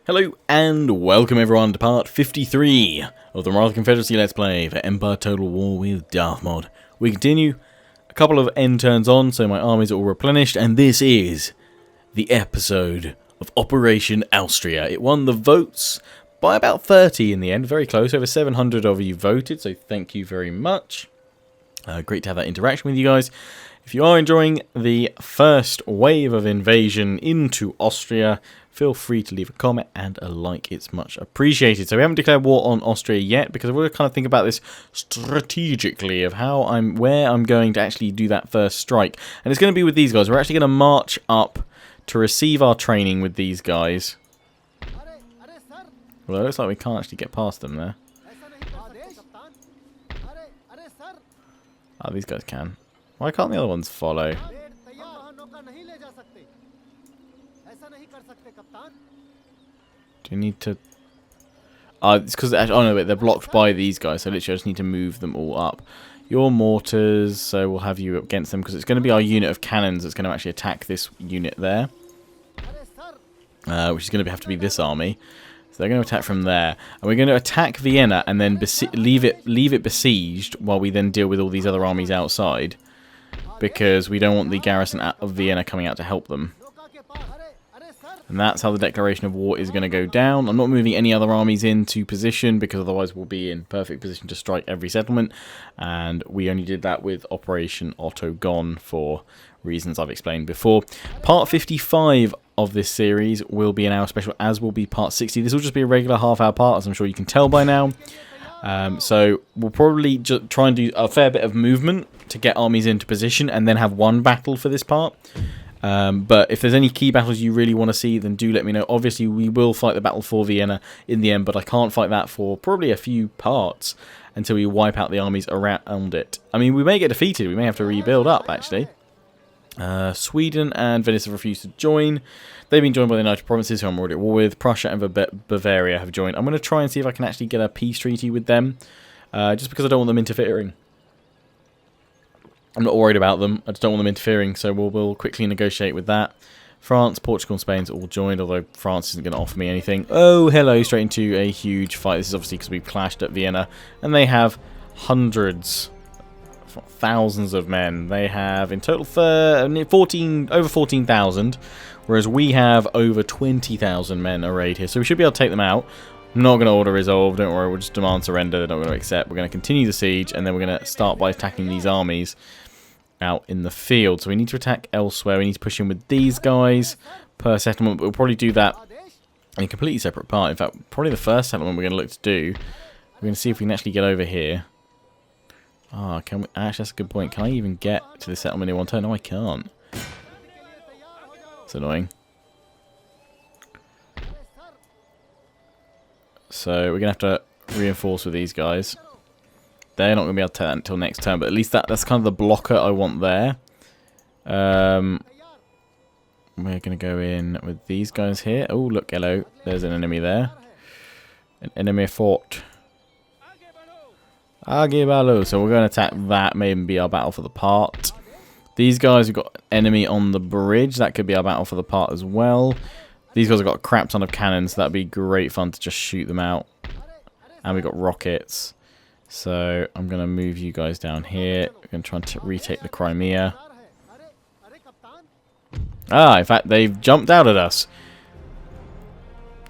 Hello and welcome everyone to part 53 of the Maratha Confederacy Let's Play for Empire Total War with Darthmod. We continue, a couple of end turns on, so my armies are all replenished, and this is the episode of Operation OUSTTRIA. It won the votes by about 30 in the end, very close, over 700 of you voted, so thank you very much. Great to have that interaction with you guys. If you are enjoying the first wave of invasion into Austria, feel free to leave a comment and a like. It's much appreciated. So we haven't declared war on Austria yet because I want to kind of think about this strategically of where I'm going to actually do that first strike. And it's going to be with these guys. We're actually going to march up to receive our training with these guys. Well, it looks like we can't actually get past them there. Oh, these guys can. Why can't the other ones follow? Do you need to... it's because... Oh no, wait, they're blocked by these guys, so literally I just need to move them all up. Your mortars, so we'll have you against them, because it's going to be our unit of cannons that's going to actually attack this unit there. Which is going to have to be this army. So they're going to attack from there. And we're going to attack Vienna and then leave it besieged while we then deal with all these other armies outside. Because we don't want the garrison of Vienna coming out to help them. And that's how the declaration of war is going to go down. I'm not moving any other armies into position because otherwise we'll be in perfect position to strike every settlement. And we only did that with Operation Otto Gone for reasons I've explained before. Part 55 of this series will be an hour special, as will be part 60. This will just be a regular half-hour part, as I'm sure you can tell by now. So we'll probably just try and do a fair bit of movement to get armies into position and then have one battle for this part. But if there's any key battles you really want to see, then do let me know. Obviously, we will fight the battle for Vienna in the end, but I can't fight that for probably a few parts until we wipe out the armies around it. I mean, we may get defeated. We may have to rebuild up, actually. Sweden and Venice have refused to join. They've been joined by the United Provinces, who I'm already at war with. Prussia and Bavaria have joined. I'm going to try and see if I can actually get a peace treaty with them, just because I don't want them interfering. I'm not worried about them. I just don't want them interfering, so we'll quickly negotiate with that. France, Portugal and Spain's all joined, although France isn't going to offer me anything. Oh, hello, straight into a huge fight. This is obviously because we've clashed at Vienna, and they have hundreds, thousands of men. They have in total over 14,000, whereas we have over 20,000 men arrayed here. So we should be able to take them out. I'm not going to order resolve, don't worry, we'll just demand surrender. They're not going to accept. We're going to continue the siege, and then we're going to start by attacking these armies out in the field. So we need to attack elsewhere. We need to push in with these guys per settlement, but we'll probably do that in a completely separate part. In fact, probably the first settlement we're going to look to do, we're going to see if we can actually get over here. Ah, can we? Actually, that's a good point. Can I even get to the settlement in one turn? No, I can't. It's annoying. So we're going to have to reinforce with these guys. They're not going to be able to take that until next turn, but at least that's kind of the blocker I want there. We're going to go in with these guys here. Oh, look, hello. There's an enemy there. An enemy fort. Agibalo. So we're going to attack that. Maybe be our battle for the part. These guys have got enemy on the bridge. That could be our battle for the part as well. These guys have got a crap ton of cannons. So that'd be great fun to just shoot them out. And we've got rockets. So I'm going to move you guys down here. We're going to try and retake the Crimea. Ah, in fact, they've jumped out at us.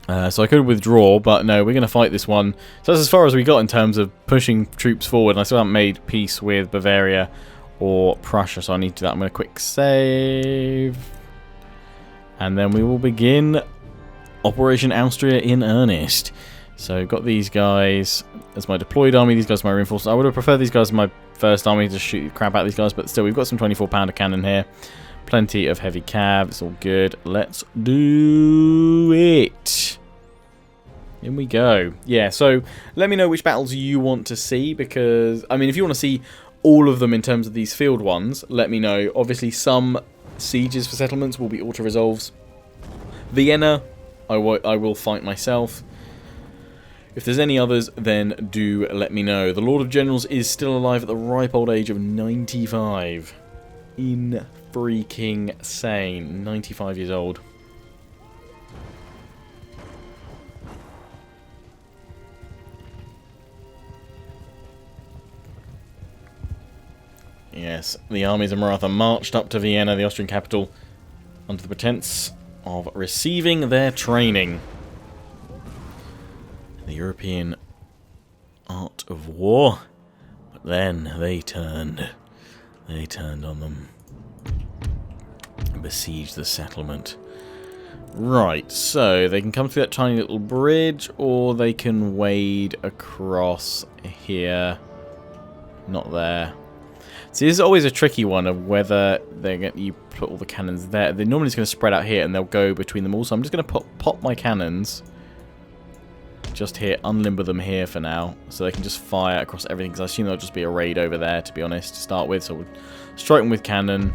So I could withdraw, but no, we're going to fight this one. So that's as far as we got in terms of pushing troops forward. And I still haven't made peace with Bavaria or Prussia, so I need to do that. I'm going to quick save. And then we will begin Operation OUSTTRIA in earnest. So got these guys as my deployed army, these guys are my reinforcements. I would have preferred these guys as my first army to shoot the crap out of these guys, but still, we've got some 24-pounder cannon here. Plenty of heavy cav, it's all good. Let's do it. In we go. Yeah, so let me know which battles you want to see, because, I mean, if you want to see all of them in terms of these field ones, let me know. Obviously, some sieges for settlements will be auto-resolves. Vienna, I will fight myself. If there's any others, then do let me know. The Lord of Generals is still alive at the ripe old age of 95. In freaking sane. 95 years old. Yes, the armies of Maratha marched up to Vienna, the Austrian capital, under the pretense of receiving their training. The European art of war. But then they turned. They turned on them. And besieged the settlement. Right, so they can come through that tiny little bridge, or they can wade across here. Not there. See, this is always a tricky one of whether you put all the cannons there. They're normally just going to spread out here, and they'll go between them all. So I'm just going to pop my cannons just here, unlimber them here for now, so they can just fire across everything. Because I assume there'll just be a raid over there, to be honest, to start with. So we'll strike them with cannon.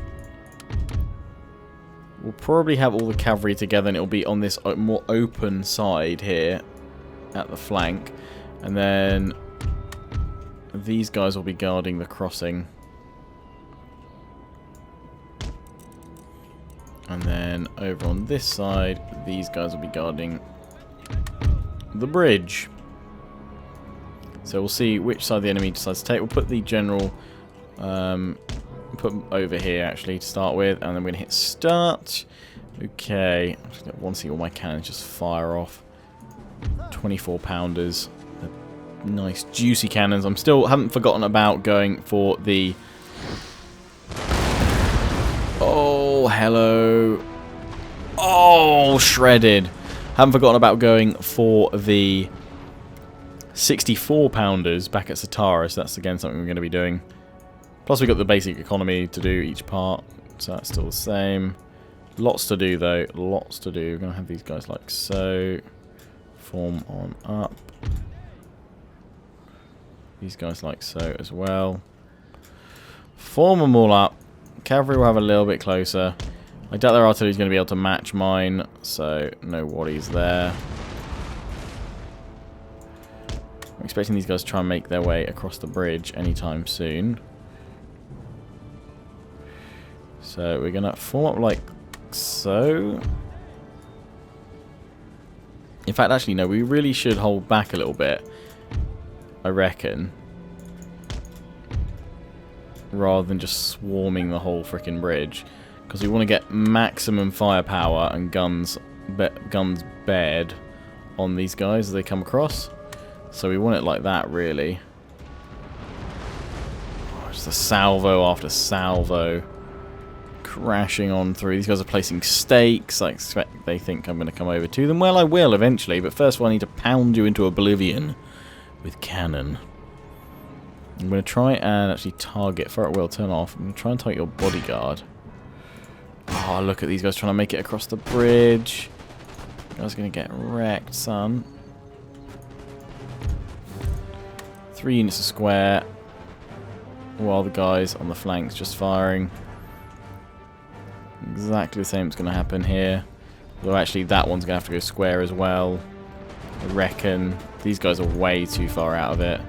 We'll probably have all the cavalry together, and it'll be on this more open side here at the flank. And then these guys will be guarding the crossing. And then over on this side, these guys will be guarding the bridge. So we'll see which side the enemy decides to take. We'll put the general, put them over here actually to start with, and then we're going to hit start. Okay, I'm just going to want to see all my cannons just fire off. 24 pounders. Nice juicy cannons. I'm still haven't forgotten about going for the... Oh, hello. Oh, shredded. Haven't forgotten about going for the 64 pounders back at Satara, so that's again something we're going to be doing. Plus we've got the basic economy to do each part, so that's still the same. Lots to do though, lots to do. We're going to have these guys like so. Form on up. These guys like so as well. Form them all up. Cavalry will have a little bit closer. I doubt their artillery is going to be able to match mine, so no worries there. I'm expecting these guys to try and make their way across the bridge anytime soon. So we're going to form up like so. In fact, actually, no, we really should hold back a little bit, I reckon. Rather than just swarming the whole frickin' bridge. Because we want to get maximum firepower and guns bared on these guys as they come across. So we want it like that, really. Oh, just a salvo after salvo. Crashing on through. These guys are placing stakes. I expect they think I'm going to come over to them. Well, I will eventually, but first of all I need to pound you into oblivion with cannon. I'm going to try and actually target, fire at will, turn off. I'm going to try and target your bodyguard. Oh, look at these guys trying to make it across the bridge. You guys are going to get wrecked, son. 3 units a square. While the guys on the flanks just firing. Exactly the same is going to happen here. Although actually that one's going to have to go square as well. I reckon. These guys are way too far out of it.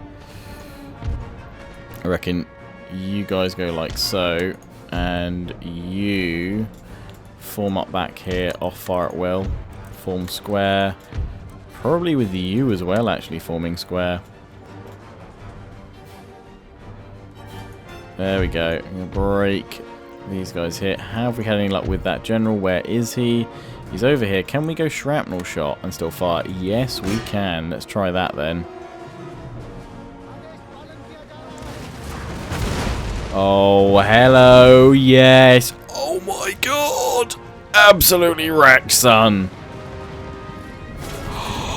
I reckon you guys go like so. And you form up back here, off fire at will. Form square. Probably with you as well, actually, forming square. There we go. I'm going to break these guys here. Have we had any luck with that general? Where is he? He's over here. Can we go shrapnel shot and still fire? Yes, we can. Let's try that then. Oh, hello. Yes. Oh my god. Absolutely wrecked, son.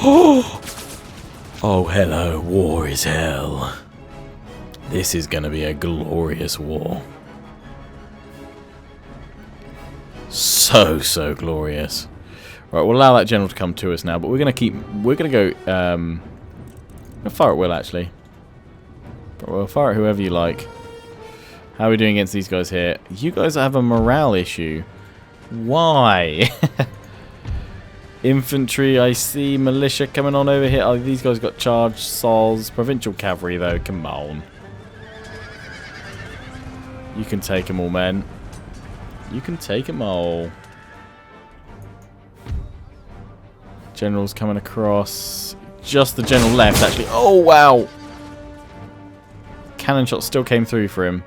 Oh, hello. War is hell. This is going to be a glorious war. So glorious. Right, we'll allow that general to come to us now, but we're going to go, fire at will, actually. But we'll fire at whoever you like. How are we doing against these guys here? You guys have a morale issue. Why? Infantry, I see. Militia coming on over here. Oh, these guys got charged sols. Provincial cavalry, though. Come on. You can take them all, men. You can take them all. General's coming across. Just the general left, actually. Oh, wow. Cannon shot still came through for him.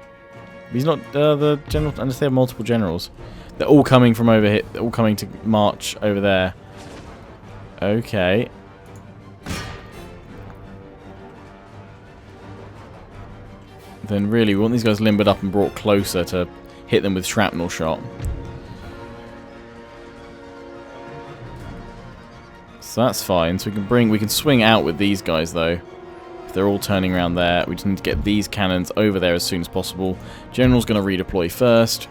He's not the general, unless they have multiple generals. They're all coming from over here. They're all coming to march over there. Okay. Then really, we want these guys limbered up and brought closer to hit them with shrapnel shot. So that's fine. So we can swing out with these guys though. If they're all turning around there, we just need to get these cannons over there as soon as possible. General's going to redeploy first.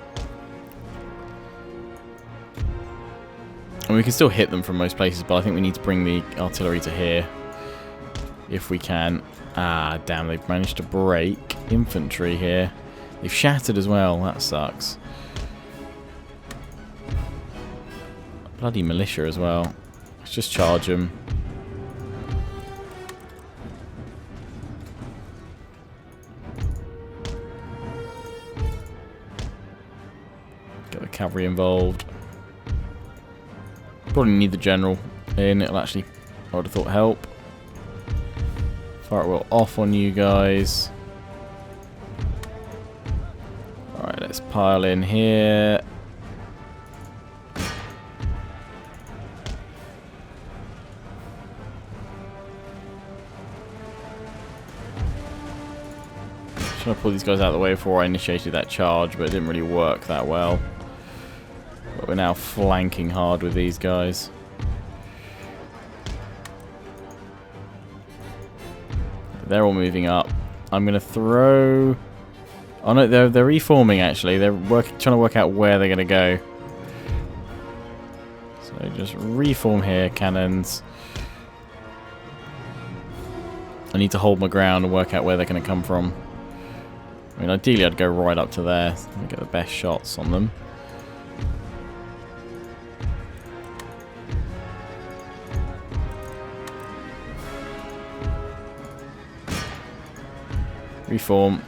And we can still hit them from most places, but I think we need to bring the artillery to here. If we can. Ah, damn, they've managed to break infantry here. They've shattered as well, that sucks. Bloody militia as well. Let's just charge them. Get the cavalry involved. Probably need the general in, it'll actually, I would have thought, help. Fire at will off on you guys. Alright, let's pile in here. Trying to pull these guys out of the way before I initiated that charge, but it didn't really work that well. But we're now flanking hard with these guys. They're all moving up. I'm going to throw... Oh no, they're reforming actually. They're trying to work out where they're going to go. So just reform here, cannons. I need to hold my ground and work out where they're going to come from. I mean, ideally I'd go right up to there and get the best shots on them. Reform.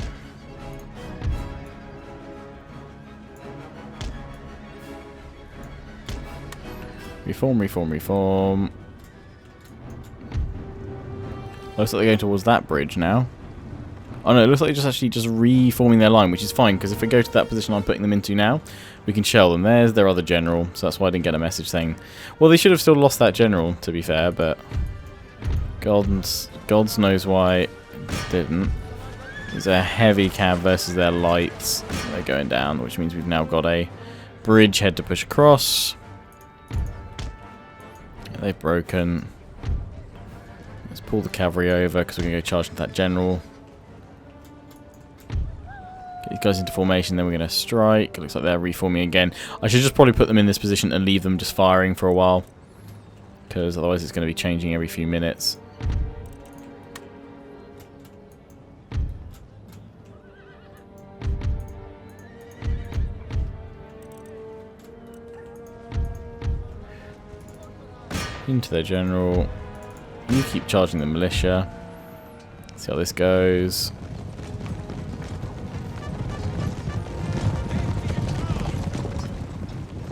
Reform, reform, reform. Looks like they're going towards that bridge now. Oh no, it looks like they're just reforming their line, which is fine, because if we go to that position I'm putting them into now, we can shell them. There's their other general, so that's why I didn't get a message saying... Well, they should have still lost that general, to be fair, but... Gods knows why it didn't. There's a heavy cav versus their lights. They're going down, which means we've now got a bridgehead to push across. Yeah, they've broken. Let's pull the cavalry over, because we're going to go charge into that general. Get these guys into formation, then we're going to strike. It looks like they're reforming again. I should just probably put them in this position and leave them just firing for a while, because otherwise it's going to be changing every few minutes. Into their general. You keep charging the militia. See how this goes.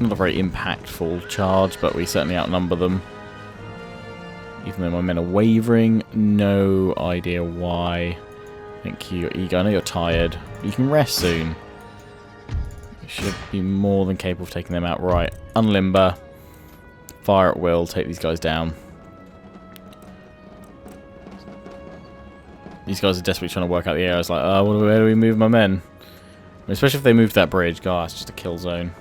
Not a very impactful charge, but we certainly outnumber them. Even though my men are wavering. No idea why. Thank you, Ego. I know you're tired. You can rest soon. You should be more than capable of taking them out. Right. Unlimber. Fire at will, take these guys down. These guys are desperately trying to work out the area. It's like, oh, where do we move my men? I mean, especially if they move that bridge. God, it's just a kill zone.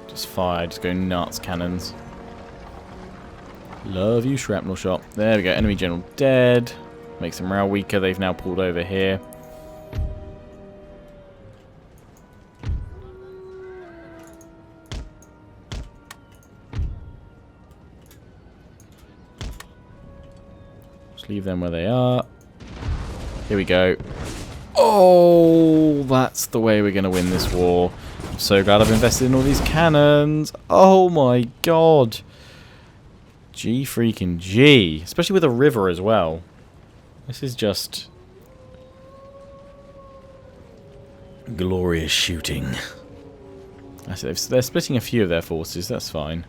Just fire, just go nuts, cannons. Love you, shrapnel shot. There we go, enemy general dead. Makes them morale weaker. They've now pulled over here. Leave them where they are. Here we go. Oh, that's the way we're going to win this war. I'm so glad I've invested in all these cannons. Oh my god. G freaking G. Especially with a river as well. This is just... glorious shooting. Actually, they're splitting a few of their forces. That's fine.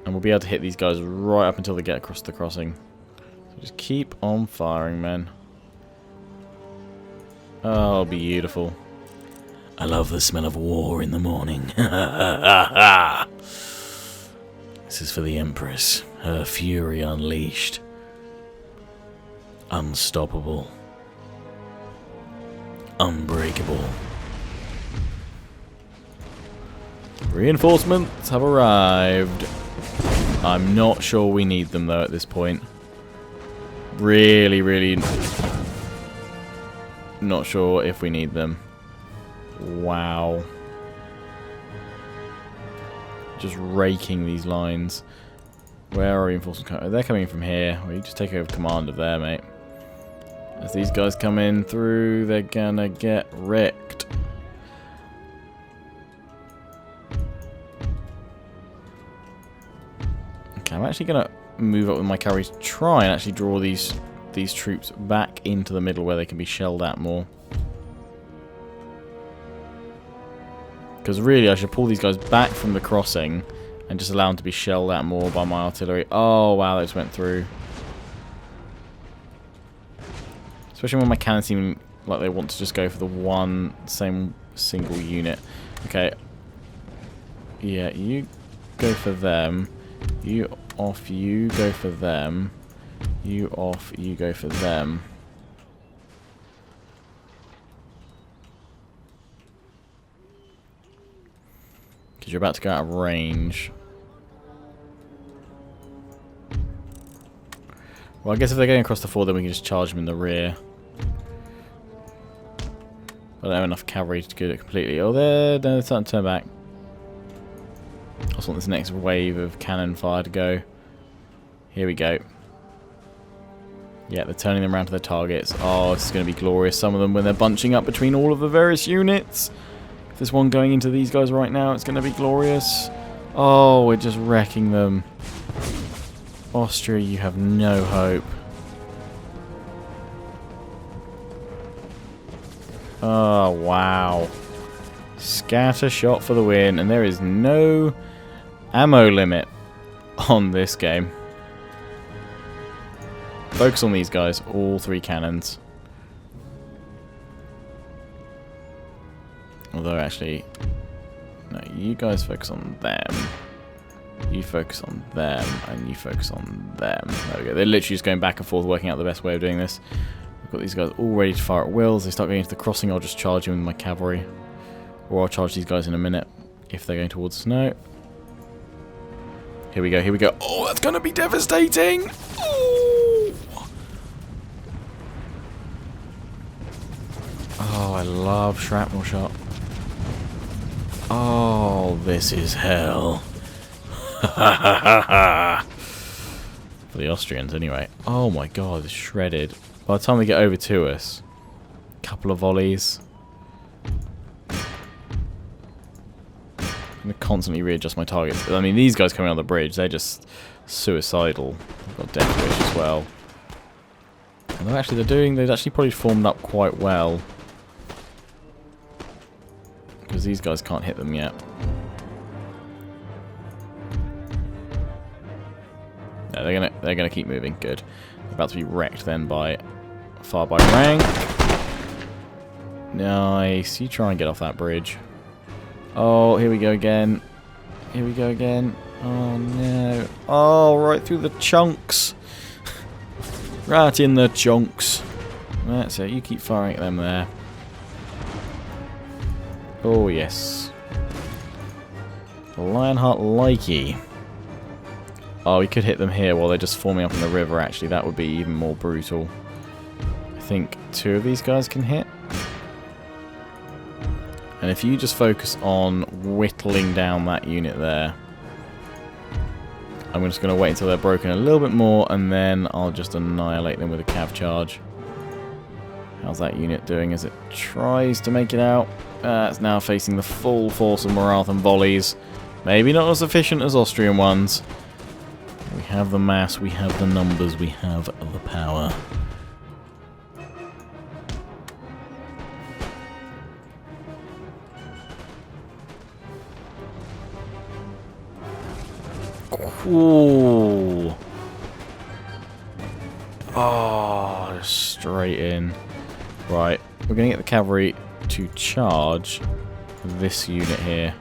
And we'll be able to hit these guys right up until they get across the crossing. So just keep on firing, men. Oh, beautiful. I love the smell of war in the morning. This is for the Empress. Her fury unleashed. Unstoppable. Unbreakable. Reinforcements have arrived. I'm not sure we need them though at this point. Really not sure if we need them. Wow. Just raking these lines. Where are reinforcements coming? They're coming from here. Well, you just take over command of there, mate. As these guys come in through, they're gonna get wrecked. Okay, I'm actually gonna move up with my cavalry to try and actually draw these troops back into the middle where they can be shelled at more. Because really, I should pull these guys back from the crossing and just allow them to be shelled at more by my artillery. Oh wow, that just went through. Especially when my cannons seem like they want to just go for the same single unit. Okay. Yeah, you go for them. You off, you go for them. You off, you go for them. Because you're about to go out of range. Well, I guess if they're going across the ford, then we can just charge them in the rear. I don't have enough cavalry to do it completely. Oh, they're starting to turn back. I just want this next wave of cannon fire to go. Here we go. Yeah, they're turning them around to their targets. Oh, this is going to be glorious. Some of them, when they're bunching up between all of the various units. If there's one going into these guys right now, it's going to be glorious. Oh, we're just wrecking them. Austria, you have no hope. Oh, wow. Scatter shot for the win, and there is no ammo limit on this game. Focus on these guys, all three cannons. Although, actually, no, you guys focus on them. You focus on them, and you focus on them. There we go. They're literally just going back and forth, working out the best way of doing this. I've got these guys all ready to fire at will. As they start going into the crossing, I'll just charge them with my cavalry. Or I'll charge these guys in a minute, if they're going towards snow. Here we go, here we go. Oh, that's going to be devastating! Oh, I love shrapnel shot. Oh, this is hell. For the Austrians, anyway. Oh my god, it's shredded. By the time they get over to us, a couple of volleys. I'm going to constantly readjust my targets. I mean, these guys coming on the bridge, they're just suicidal. They've got death wish as well. And actually, they've actually probably formed up quite well. Because these guys can't hit them yet. No, they're gonna keep moving. Good. They're about to be wrecked then by far by rank. Nice. You try and get off that bridge. Oh, here we go again. Here we go again. Oh no. Oh, right through the chunks. Right in the chunks. That's it. You keep firing at them there. Oh, yes. Lionheart likey. Oh, we could hit them here while they're just forming up in the river, actually. That would be even more brutal. I think 2 of these guys can hit. And if you just focus on whittling down that unit there, I'm just going to wait until they're broken a little bit more, and then I'll just annihilate them with a cav charge. How's that unit doing as it tries to make it out? It's now facing the full force of Marathan volleys. Maybe not as efficient as Austrian ones. We have the mass, we have the numbers, we have the power. Ooh. Oh, straight in. Right. we're going to get the cavalry to charge this unit here.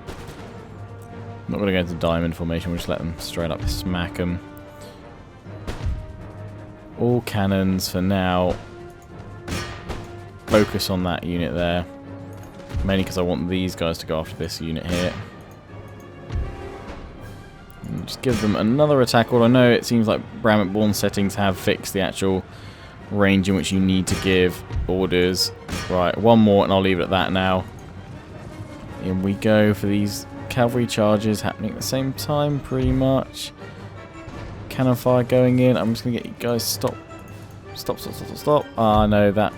I'm not going to go into diamond formation, we'll just let them straight up smack them. All cannons for now. Focus on that unit there. Mainly because I want these guys to go after this unit here. And just give them another attack. Although I know it seems like Bramit-born settings have fixed the actual range in which you need to give orders. Right, one more and I'll leave it at that now. In we go for these cavalry charges happening at the same time, pretty much. Cannon fire going in. I'm just going to get you guys stop. Stop. Ah, no, that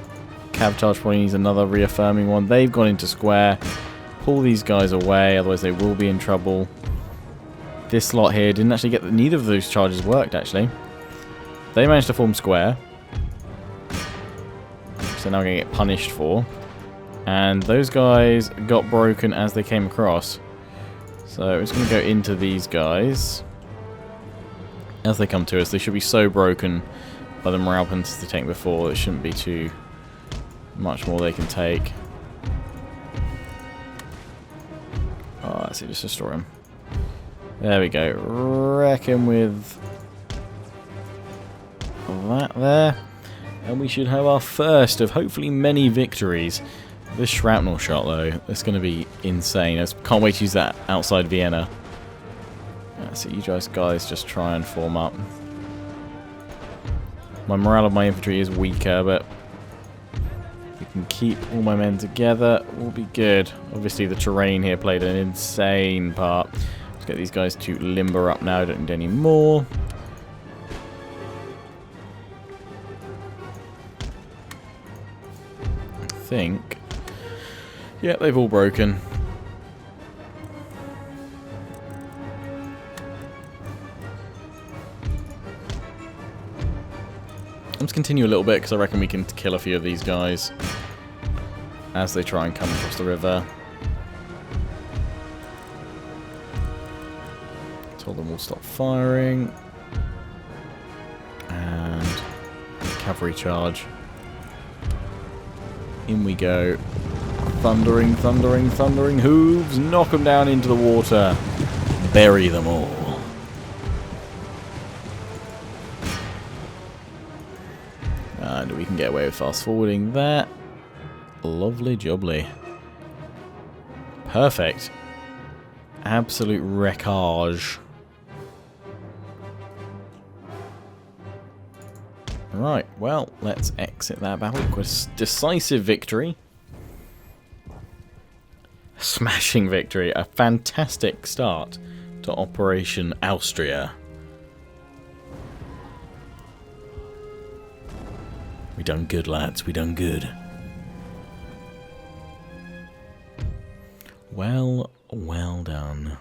cav charge probably needs another reaffirming one. They've gone into square. Pull these guys away, otherwise they will be in trouble. This lot here didn't actually get... Neither of those charges worked, actually. They managed to form square. So now we're going to get punished for. And those guys got broken as they came across. So I'm just going to go into these guys. As they come to us, they should be so broken by the morale penalties they take before, it shouldn't be too much more they can take. Oh, that's it, just destroy them. There we go. Reckon with that there. And we should have our first of hopefully many victories. This shrapnel shot, though, that's going to be insane. I can't wait to use that outside Vienna. So you guys just try and form up. My morale of my infantry is weaker, but if we can keep all my men together, we'll be good. Obviously the terrain here played an insane part. Let's get these guys to limber up now, don't need any more. I think... yeah, they've all broken. Let's continue a little bit because I reckon we can kill a few of these guys as they try and come across the river. Told them we'll stop firing. And cavalry charge. In we go. Thundering hooves. Knock them down into the water. Bury them all. And we can get away with fast forwarding that. Lovely jubbly. Perfect. Absolute wreckage. Right, well, let's exit that battle. Quite a decisive victory. A smashing victory. A fantastic start to Operation OUSTTRIA. We done good, lads. We done good. Well done.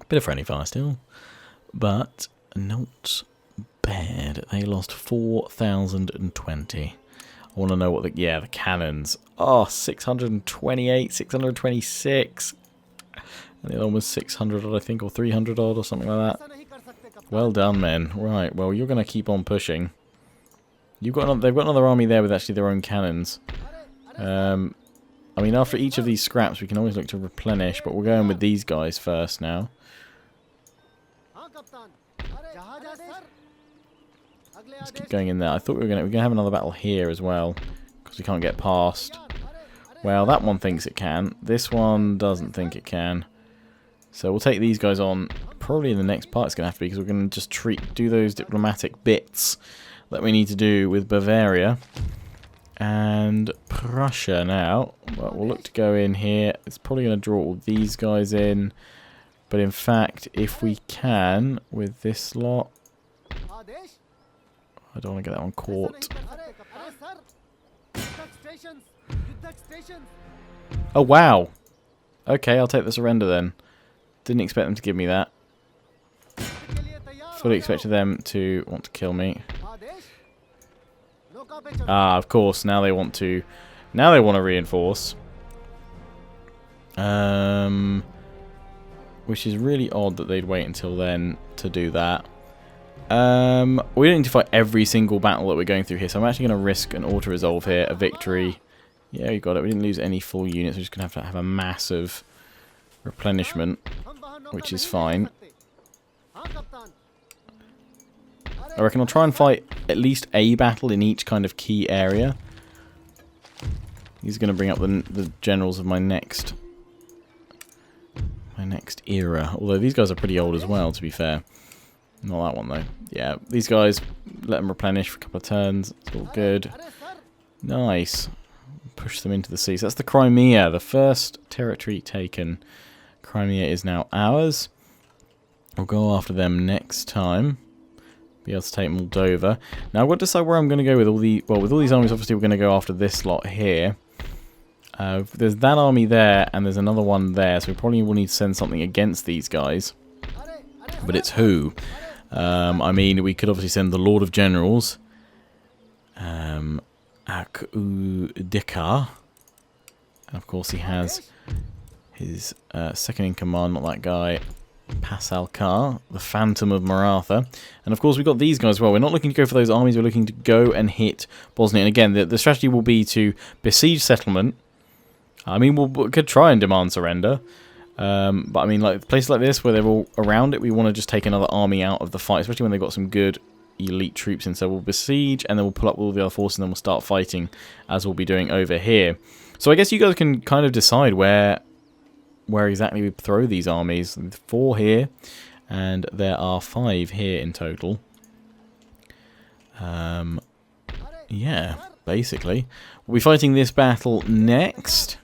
Bit of friendly fire still, but not bad. They lost 4,020. I want to know what the... yeah, the cannons. Oh, 628, 626. And the other one was 600 odd, I think, or 300 odd, or something like that. Well done, men. Right, well, you're going to keep on pushing. They've got another army there with actually their own cannons. I mean, after each of these scraps, we can always look to replenish, but we're going with these guys first now. Let's keep going in there. I thought we're gonna have another battle here as well, because we can't get past. Well, that one thinks it can. This one doesn't think it can. So we'll take these guys on. Probably in the next part it's going to have to be, because we're going to just do those diplomatic bits that we need to do with Bavaria and Prussia now. Well, we'll look to go in here. It's probably going to draw all these guys in, but in fact, if we can with this lot, I don't want to get that one caught. Oh wow! Okay, I'll take the surrender then. Didn't expect them to give me that. Fully expected them to want to kill me. Ah, of course. Now they want to. Now they want to reinforce. Which is really odd that they'd wait until then to do that. We don't need to fight every single battle that we're going through here, so I'm actually going to risk an auto-resolve here, a victory, Yeah, we got it. We didn't lose any full units. We're just going to have a massive replenishment, which is fine. I reckon I'll try and fight at least a battle in each kind of key area. He's going to bring up the generals of my next era. Although these guys are pretty old as well, to be fair. Not that one, though. Yeah, these guys, let them replenish for a couple of turns. It's all good. Nice. Push them into the sea. So that's the Crimea, the first territory taken. Crimea is now ours. We'll go after them next time. Be able to take Moldova. Now I've got to decide where I'm going to go with all the... Well, with all these armies, obviously we're going to go after this lot here. There's that army there, and there's another one there, so we probably will need to send something against these guys. But it's who? I mean, we could obviously send the Lord of Generals. Akudika. And of course he has his second in command, not that guy, Pasalkar, the Phantom of Maratha. And of course we've got these guys as well. We're not looking to go for those armies, we're looking to go and hit Bosnia. And again, the strategy will be to besiege settlement. I mean, we could try and demand surrender. But I mean, like places like this where they're all around it, we want to just take another army out of the fight, especially when they've got some good elite troops in. So we'll besiege, and then we'll pull up all the other forces, and then we'll start fighting, as we'll be doing over here. So I guess you guys can kind of decide where exactly we throw these armies. 4 here, and there are 5 here in total. Yeah, basically. We'll be fighting this battle next.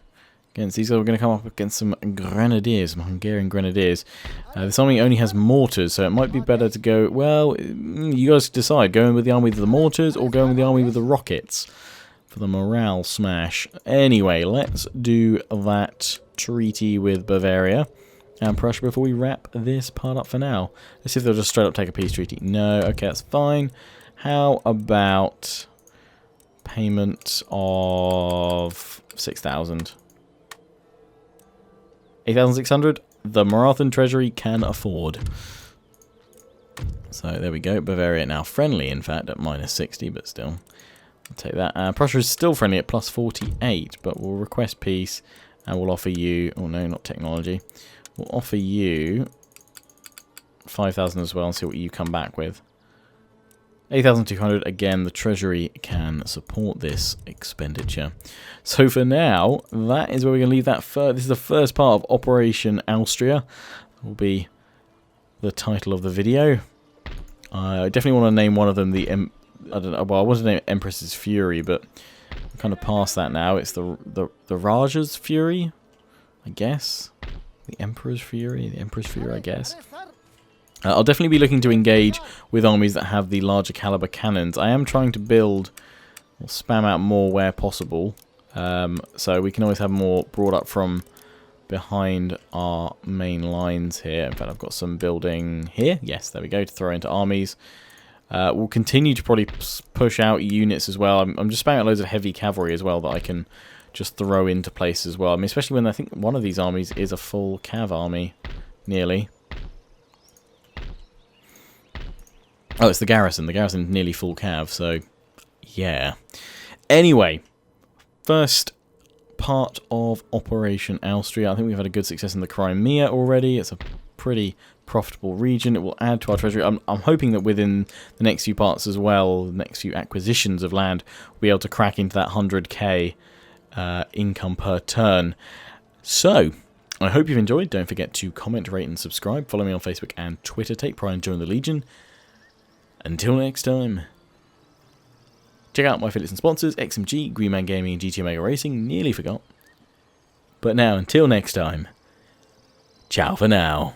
Against these guys, we're going to come up against some grenadiers, some Hungarian grenadiers. This army only has mortars, so it might be better to go... Well, you guys decide. Going with the army with the mortars or going with the army with the rockets for the morale smash. Anyway, let's do that treaty with Bavaria and Prussia before we wrap this part up for now. Let's see if they'll just straight up take a peace treaty. No, okay, that's fine. How about payment of 6,000? 8,600, the Marathan treasury can afford. So there we go. Bavaria now friendly, in fact, at -60, but still. I'll take that. Prussia is still friendly at +48, but we'll request peace, and we'll offer you... Oh no, not technology. We'll offer you 5,000 as well, and see what you come back with. 8,200, again, the treasury can support this expenditure. So for now, that is where we're going to leave that. This is the first part of Operation Austria. That will be the title of the video. I definitely want to name one of them the... I don't know, well, I wanted to name it Empress's Fury, but I'm kind of past that now. It's the Raja's Fury, I guess. The Emperor's Fury, I guess. I'll definitely be looking to engage with armies that have the larger caliber cannons. I am trying to build, or spam out more where possible, so we can always have more brought up from behind our main lines here. In fact, I've got some building here. Yes, there we go, to throw into armies. We'll continue to probably push out units as well. I'm just spamming out loads of heavy cavalry as well that I can just throw into place as well. I mean, especially when I think one of these armies is a full cav army, nearly. Oh, it's the garrison. The garrison's nearly full cav, so yeah. Anyway, first part of Operation Austria. I think we've had a good success in the Crimea already. It's a pretty profitable region. It will add to our treasury. I'm hoping that within the next few parts as well, the next few acquisitions of land, we'll be able to crack into that 100k income per turn. So, I hope you've enjoyed. Don't forget to comment, rate, and subscribe. Follow me on Facebook and Twitter. Take pride and join the Legion. Until next time, check out my affiliates and sponsors, XMG, Green Man Gaming, and GT Omega Racing. Nearly forgot. But now, until next time, ciao for now.